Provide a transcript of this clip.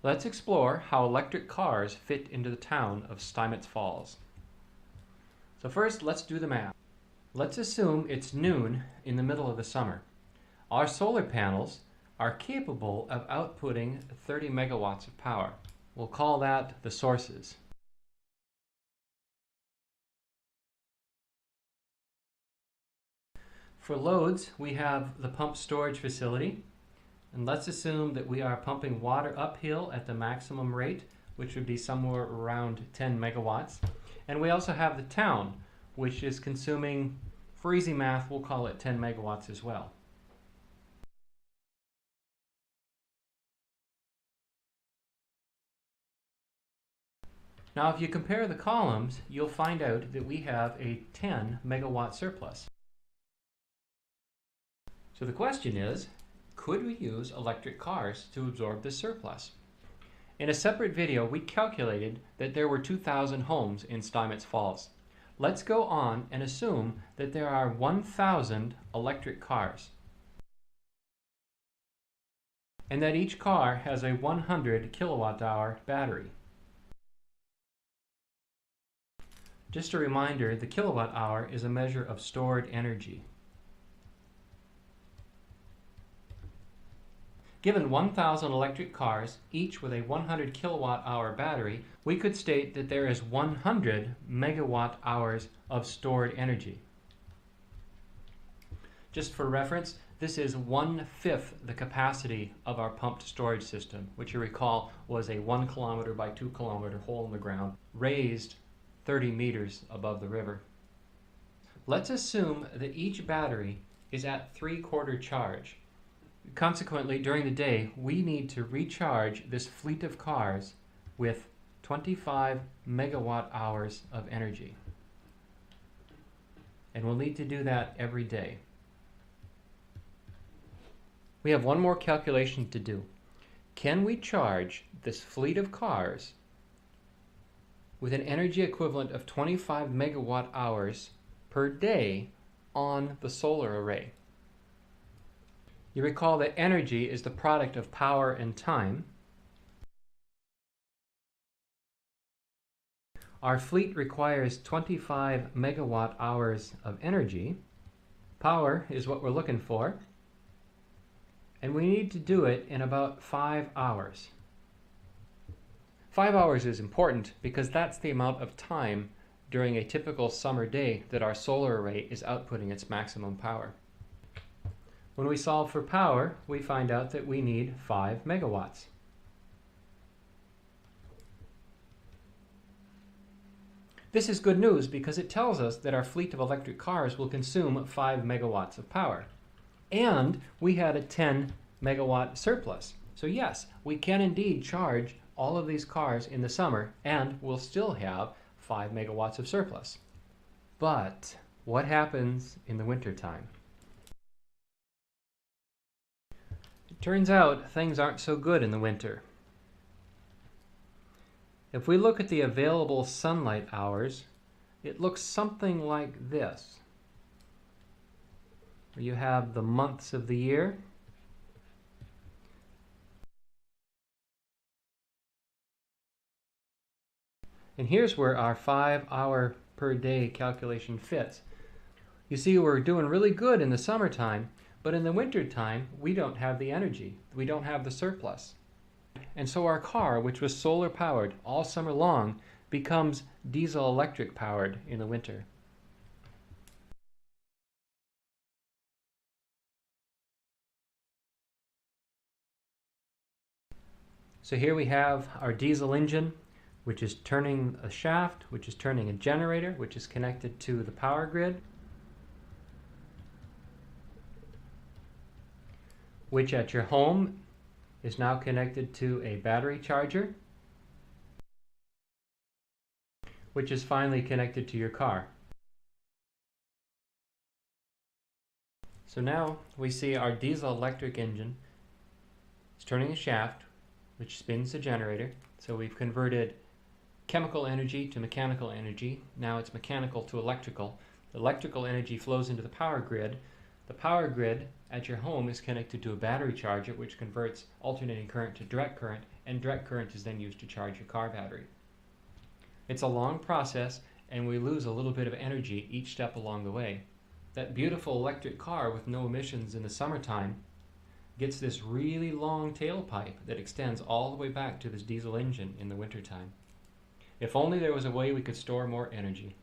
Let's explore how electric cars fit into the town of Steinmetz Falls. So first, let's do the math. Let's assume it's noon in the middle of the summer. Our solar panels are capable of outputting 30 megawatts of power. We'll call that the sources. For loads, we have the pump storage facility. And let's assume that we are pumping water uphill at the maximum rate, which would be somewhere around 10 megawatts. And we also have the town, which is consuming, for easy math, we'll call it 10 megawatts as well. Now, if you compare the columns, you'll find out that we have a 10 megawatt surplus. So the question is, could we use electric cars to absorb this surplus? In a separate video, we calculated that there were 2,000 homes in Steinmetz Falls. Let's go on and assume that there are 1,000 electric cars, and that each car has a 100 kilowatt hour battery. Just a reminder, the kilowatt hour is a measure of stored energy. Given 1,000 electric cars, each with a 100 kilowatt hour battery, we could state that there is 100 megawatt hours of stored energy. Just for reference, this is 1/5 the capacity of our pumped storage system, which you recall was a 1 kilometer by 2 kilometer hole in the ground, raised 30 meters above the river. Let's assume that each battery is at 3/4 charge. Consequently, during the day, we need to recharge this fleet of cars with 25 megawatt hours of energy. And we'll need to do that every day. We have one more calculation to do. Can we charge this fleet of cars with an energy equivalent of 25 megawatt hours per day on the solar array? You recall that energy is the product of power and time. Our fleet requires 25 megawatt hours of energy. Power is what we're looking for. And we need to do it in about 5 hours. 5 hours is important because that's the amount of time during a typical summer day that our solar array is outputting its maximum power. When we solve for power, we find out that we need 5 megawatts. This is good news because it tells us that our fleet of electric cars will consume 5 megawatts of power. And we had a 10 megawatt surplus. So yes, we can indeed charge all of these cars in the summer and we'll still have 5 megawatts of surplus. But what happens in the wintertime? Turns out things aren't so good in the winter. If we look at the available sunlight hours, it looks something like this. You have the months of the year. And here's where our 5 hour per day calculation fits. You see, we're doing really good in the summertime, but in the wintertime, we don't have the energy. We don't have the surplus. And so our car, which was solar powered all summer long, becomes diesel electric powered in the winter. So here we have our diesel engine, which is turning a shaft, which is turning a generator, which is connected to the power grid, which at your home is now connected to a battery charger, which is finally connected to your car. So now we see our diesel electric engine is turning a shaft, which spins the generator. So we've converted chemical energy to mechanical energy. Now it's mechanical to electrical. The electrical energy flows into the power grid. The power grid at your home is connected to a battery charger, which converts alternating current to direct current, and direct current is then used to charge your car battery. It's a long process, and we lose a little bit of energy each step along the way. That beautiful electric car with no emissions in the summertime gets this really long tailpipe that extends all the way back to this diesel engine in the wintertime. If only there was a way we could store more energy.